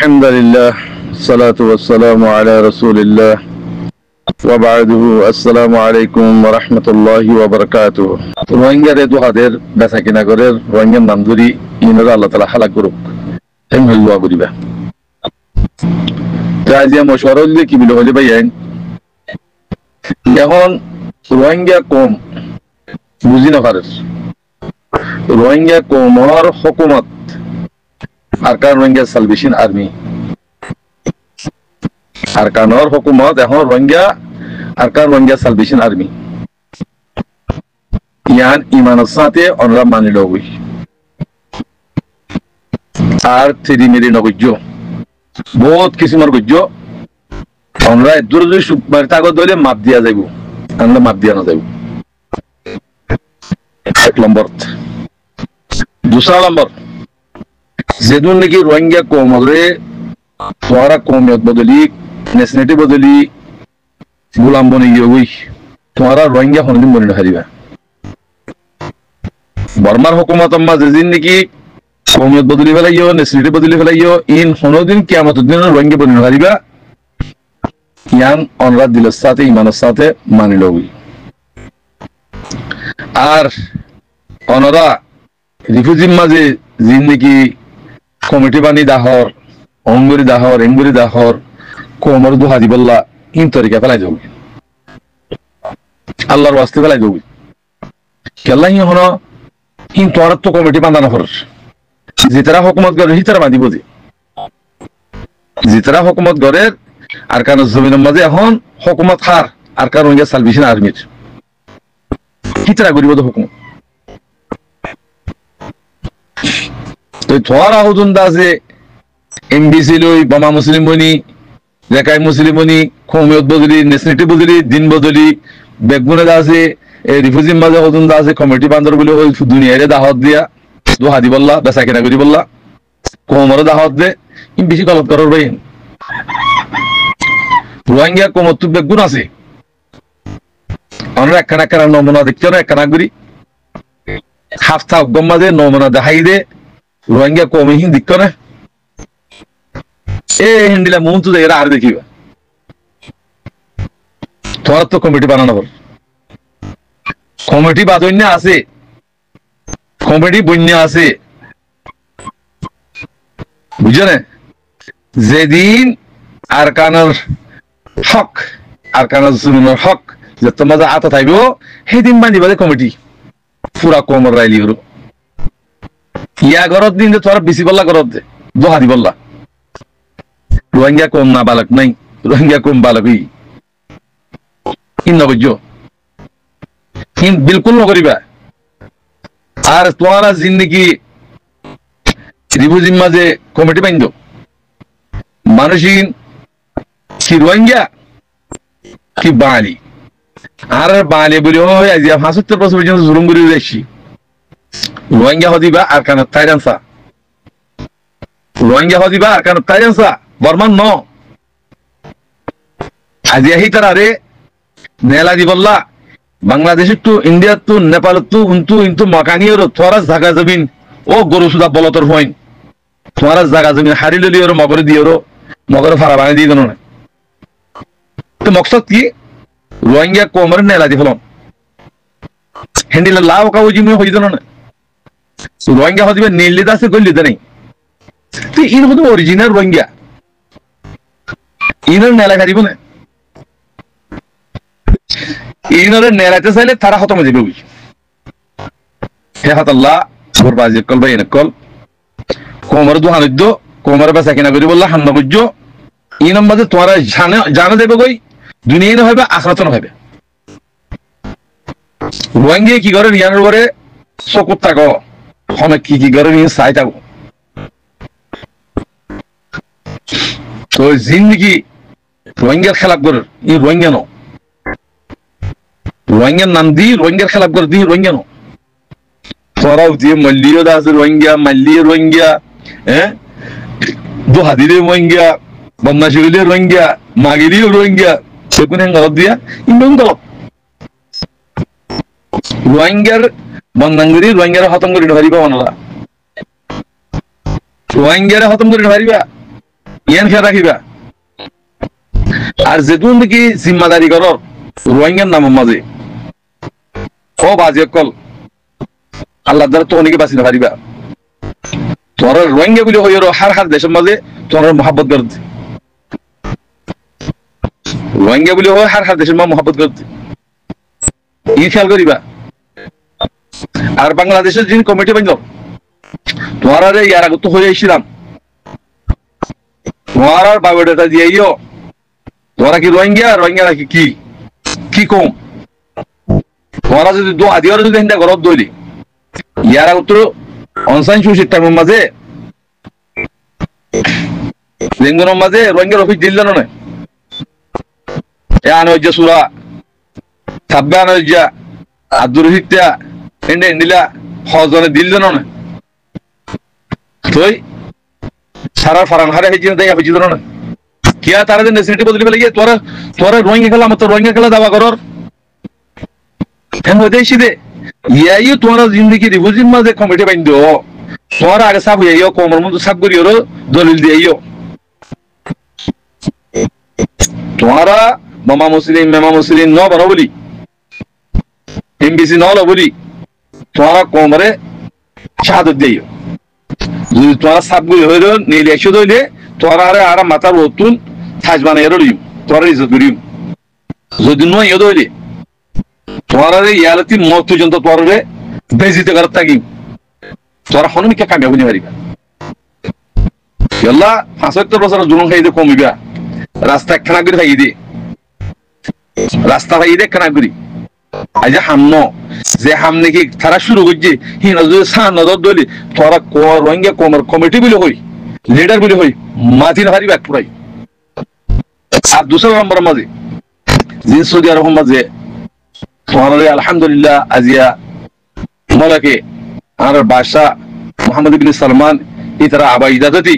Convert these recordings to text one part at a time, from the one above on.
الحمد لله الصلاة والسلام على رسول الله وبعده السلام عليكم ورحمة الله وبركاته রোহিঙ্গা রে দুহাদের বেচা কিনা করে রোহিঙ্গার নাম ধরি ইনারা আল্লাহ তাআলা হালাক করুক এম হল্লা করিবা তাই যে মশওয়ারা হইলে কি বলে হইলে ভাই এখন রোহিঙ্গা কম বুঝি না পারে রোহিঙ্গা কমর হুকুমত আরকান রোহিঙ্গা সালভেশন আর্মি আরকানর হুকুমত এখন রোহিঙ্গা আরকান রোহিঙ্গা সালভেশন আর্মি ইয়ান ইমানের সাথে অনরা মানি লই আর থ্রি মেরি নগজ্য বহুত কিসিমের গজ্য অনরা দূর দূর সুপার তাগত দলে মাপ দিয়া যাইব আমরা মাপ দিয়া না যাইব এক নম্বর दूसरा नंबर যেদিন নাকি রোহিঙ্গা কম হবে তোরা কমিয়ত বদলি নেশনালিটি বদলি গোলাম বনে গিয়ে তোরা রোহিঙ্গা কোনদিন বনে হারিবা বর্মার হুকুমত আম্মা যেদিন নাকি কমিয়ত বদলি ফেলাইও নেশনালিটি বদলি ফেলাইও ইন কোনদিন কিয়ামতের দিন রোহিঙ্গা বনে হারিবা ইয়ান অনরা দিলের সাথে ইমানের সাথে মানি লই আর অনরা রিফিউজির মাঝে জিন্দিগি কমিটি বানি দাহর অঙ্গুরি দাহর এঙ্গুরি দাহর কোমর দু হাজি বললা ইন তরিকা ফেলাই যাবে আল্লাহর ওয়াস্তে ফেলাই যাবে কেল্লা হন ইন তোর তো কমিটি বাঁধানো খরচ যেতারা হুকুমত করে হিতারা বাঁধিব যে যেতারা হুকুমত করে আর কারণ জমিনের মাঝে এখন হুকুমত হার আর কারণ সালভেশন আর্মির হিতারা করিব তো হুকুমত তো তোর আহুদুন দাসে এমবিসি লই বামা মুসলিম বনি রেকাই মুসলিম বনি কমিয়ত বদলি নেশনালিটি বদলি দিন বদলি বেগুনে দাসে রিফিউজি মাঝে আহুদুন দাসে কমিটি বান্দর বলে ওই দুনিয়ারে দাহত দিয়া দু হাদি বললা বেচা কেনা করি বললা কোমরে দাহত দে ইম বেশি গলত করার ভাই রোহিঙ্গা কোমর তো বেগুন আছে আমরা একখানা একখানা নমুনা দেখছো না একখানা করি হাফতা গম্মাদে নমুনা দেখাই দে রোহিঙ্গা কমে হিন দিক না এ হিন্দিলা মন তো এরা আর দেখিবা তোর তো কমিটি বানানো বল কমিটি বাদন্য আছে কমিটি বন্য আছে বুঝছো না যেদিন আরকানের হক আরকানের জমিনের হক যে তোমাদের আতা থাকবে সেদিন বান্ধিবা কমিটি পুরা কমর রাইলি হলো ইয়া ঘরত দিন তোরা বেশি বললা ঘরত দে দোহাদি বললা রোহিঙ্গা কম না বালক নাই রোহিঙ্গা কম বালকই ইন নবজ্য ইন বিলকুল নকরিবা আর তোমারা জিন্দিগি রিফিউজির মাঝে কমিটি বাইন্দ মানুষিন কি রোহিঙ্গা কি বাঙালি আর বাঙালি বলি হয় আজ ৭৫ বছর পর্যন্ত জুলুম করে যাচ্ছি রোহিঙ্গা হদিবা আর কান তাইরানসা রোহিঙ্গা হদিবা আর কান তাইরানসা বর্মান ন আজি আহি তারারে নেলা দি বললা Bangladesh to India to Nepal to উন্তু ইন্তু মাকানিয়র তোরা জায়গা জমিন ও গরু সুদা বলতর হইন তোরা জায়গা জমিন হারি ললিয়র মগরে দিয়র মগরে ফারা বানি দি দন তো মকসদ কি রোহিঙ্গা কোমর নেলা দি ফলন হেন্ডিলা লাও কাউ জিমে হই দন না রোহিঙ্গা হদিবে নীলিদা আছে গলিদা নেই তো ইন হতো অরিজিনাল রোহিঙ্গা ইনার নেলা খারিব না ইনারে নেলাতে চাইলে তারা হতো মজে বই হে হাতাল্লাহ বরবাজি কল ভাই কল কোমর দুহানিদ্য কোমর বেচা কিনা করি বললা হান্ন বুঝ ইনার মাঝে তোমার জানা দেবে কই দুনিয়া না হবে আখরাত না হবে রোহিঙ্গা কি করে ইয়ানোর করে চকুত থাকো অনেক কি কি করে নিয়ে চাই থাকো তো জিন্দিগি রোহিঙ্গার খেলাপ করে ই রোহিঙ্গা নো রোহিঙ্গার নাম দি রোহিঙ্গার খেলাপ করে দি রোহিঙ্গা নো তোরাও দিয়ে মল্লিও দাস রোহিঙ্গা মাল্লিয়ে রোহিঙ্গা হ্যাঁ দোহাদিরে রোহিঙ্গা বন্যাশিলে রোহিঙ্গা মাগিরিও রোহিঙ্গা সেগুন গলত দিয়া ইন্ডন গলত রোহিঙ্গার বন্ধাঙ্গুরি রোহিঙ্গার খতম করে হারিবা বানালা রোহিঙ্গারে খতম করে হারিবা ইয়ান খেয়াল রাখিবা আর যেদুন দেখি জিম্মাদারি করর রোহিঙ্গার নাম মাঝে ও বাজে কল আল্লাহ দ্বারা তো অনেকে বাঁচিতে পারিবা তোরা রোহিঙ্গা বলে হইর হার দেশের মাঝে তোরা মহাব্বত করতে রোহিঙ্গা বলে হয় হার দেশের মাঝে মহাব্বত করতে ই খেয়াল করিবা আর বাংলাদেশের যিনি কমিটি বানল তোমার ইয়ার আগে তো হয়ে এসেছিলাম তোমার আর বায়োডাটা দিয়েও তোরা কি রোহিঙ্গা রোহিঙ্গা নাকি কি কি কম তোরা যদি দো আদিওর যদি হিন্দা গরব দইলি ইয়ার আগে তো অনসাইন সুশিক্ষার মাঝে লেনগুনের মাঝে রোহিঙ্গার অফিস দিল না এ আনৈজ্য সুরা সাব্বে আনৈজ্যা আব্দুর রহিতা এন্ডে এন্ডিলা হজনে দিল না তুই সারা ফারান হারে হেজিন দেয়া বুঝিল না কিয়া তারা যে নেসিটি বদলি ফেলে গিয়ে তোরা তোরা রোহিঙ্গা খেলা মত রোহিঙ্গা খেলা দাবা করর হ্যাঁ দেশি দে ইয়াইও তোরা জিন্দেগি রিভিউজিন মাঝে কমিটি বাইন্দো তোরা আগে সাব হইয়াইও কোমর মধ্যে সাব করিও দলিল দিয়াইও তোরা মামা মুসলিম ন বড় বলি এমবিসি ন বলি তোরা কোমরে শাহাদত দিয়াইও যদি তোরা সাব করি হইল নীল একশো দইলে তোরা আরে আর মাথার নতুন সাজ বানাই রইম তোরা ইজ্জত করিম যদি নয় ইয়ে দইলে তোরা ইয়ালতি মত পর্যন্ত তোরে বেজিতে করতে থাকি তোরা হনুমিকে কামিয়াবি নিয়ে পারিবা ইয়াল্লা ৭৫ বছর জুলুম খাইতে কমিবা রাস্তা খানা করে খাই দে রাস্তা খাই দে খানা করি আজ হামন যে হামনে কি তারা শুরু করছে হিনা যদি সান নজর দলি তোরা রোহিঙ্গা কমিটি বলে হই লিডার বলে হই মাথি না পারিবা পুরাই আর ২০০ নম্বর মাঝে জিন সৌদি আরব মাঝে তোরা আলহামদুলিল্লাহ আজিয়া মলাকে আর বাদশাহ মোহাম্মদ বিন সালমান ইতারা আবা ইজাজতি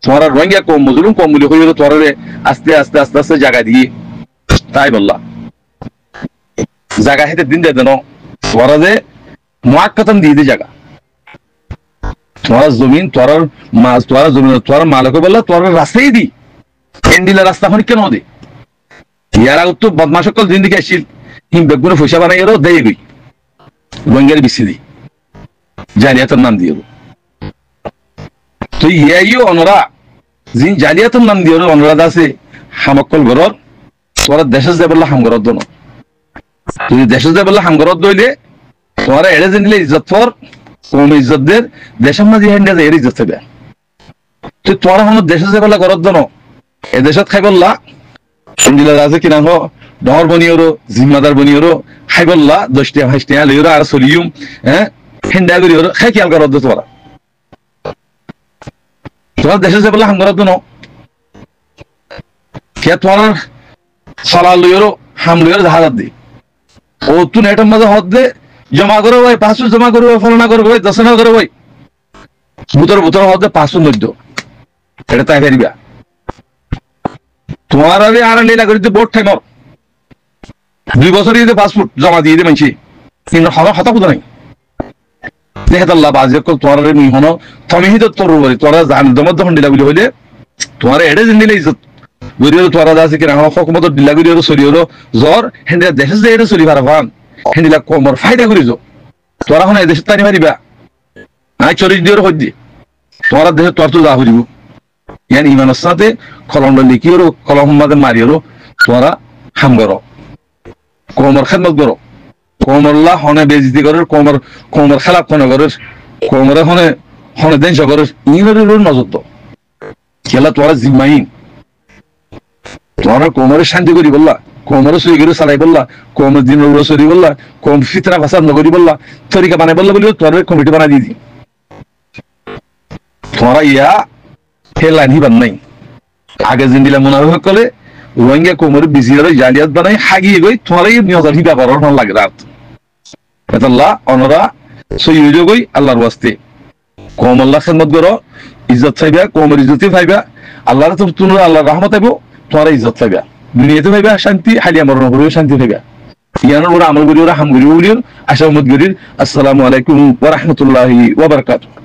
তোরা রোহিঙ্গা কম মুসলিম কম বলে হইল তোরা আস্তে আস্তে আস্তে আস্তে জায়গা দিয়ে তাই বললা জায়গা হেতে দিন দেন তোরা যে মুআক্কাতান দিয়ে দে জায়গা তোরা জমিন তোরা মাছ তোরা জমিন তোরা মালিক বললা তোরা রাস্তাই দি এন্ডিলা রাস্তা হন কেন দে ইয়ারা তো বদমাশ সকল জিন্দেগি আসিল হিম বেগুনে পয়সা বানাই এরও দেয় গই রোহিঙ্গার বিসি দি জালিয়াতের নাম দিয়ে তো ইয়াইও অনরা জিন জালিয়াতের নাম দিয়ে অনুরাধ আছে হামকল গরর তোরা দেশে যে বললা হাম গরর দনো তুই দেশে যে বললা হাম গরর দইলে তোরা এড়ে জানিলে ইজ্জত ফর কম ইজ্জতদের দেশের মাঝে হেন্ডে যায় এর ইজ্জত থাকবে তুই তোরা হন দেশে যে বললা গরর দনো এ দেশত খাই বললা সন্দিলা আছে কিনা হো ডর বনিওরো জিম্মাদার বনিওরো খাই বললা 10টা 20টা লইরো আর সলিউম হ্যাঁ হেন্ডা করিওরো খাই খেয়াল গরর দো তোরা তোরা দেশে যে বললা হাম গরর দনো কে তোরা সালা লইরো হাম লইরো হাজার দি ও তুই নেটের মাঝে হদ দে জমা করো ভাই 500 জমা করো ফলনা করো ভাই 10 না করো ভাই বুতর হদ দে 590 এটা তাই ফেরিবা তোমার আরে আর লীলা করিতে বোর্ড ঠাইমর 2 বছর দিয়ে পাসপোর্ট জমা দিয়ে দে মানছি কিন্তু হতা কোথা নাই দেখে আল্লাহ বাজে কল তোমার রে মিহন তমিহিত তোর বলি তোরা জান দমদ হন্ডিলা বলি হইলে তোমার এড়ে জিন্দিলে ইজ্জত গরিও তোরা দাসে কি রাখা হকমত দিলা গরিও সরিও জ্বর হেন্ডিলা দেশে যে এটা চলি পারবান হেন্ডিলা কমর ফায়দা করিছো তোরা হন এই দেশে তানি মারিবা আই 40 দিওর হইদি তোরা দেশে তোর তো যা হইব ইয়ানি ইমানের সাথে কলমটা লিখিও কলম মাঝে মারিও তোরা হাম করো কোমর খেদমত করো কোমরলা হনে বেজিতি করে কোমর খেলাপ কোনে করে কোমরে হনে দেন করে ইংরেজির নজর তো খেলা তোরা জিম্মাইন তোরা কোমরে শান্তি করি বললা কোমরে সই করে চালাই বললা কোমর দিন সরি বললা কম ফিতরা ভাষা নগরি বললা তরিকা বানাই বললা বলি তোর কমিটি বানাই দিয়ে দি তোরা ইয়া হেলাইন হিবান নাই আগে জিন্দিলা মুনাফিক করে রোহিঙ্গা কোমরে বিজিয়ারে জালিয়াত বানাই হাগিয়ে গই তোরাই নিয়জার হিবা করার মন লাগে রাত আল্লাহ অনরা সইয়ুজ গই আল্লাহর ওয়াস্তে কোম আল্লাহ খেদমত করো ইজ্জত চাইবা কোমর ইজ্জতি পাইবা আল্লাহর তো তুমি আল্লাহর রহমত পাইবো তোরা ইজ্জত পাইবা দুনিয়াতে পাইবা শান্তি হালিয়া মরণ করিও শান্তি পাইবা ইয়ানোর ওরা আমল করিও হাম করিও বলিও আশা উম্মত করির আসসালামু আলাইকুম ওয়া রাহমাতুল্লাহি ওয়া বারাকাতুহু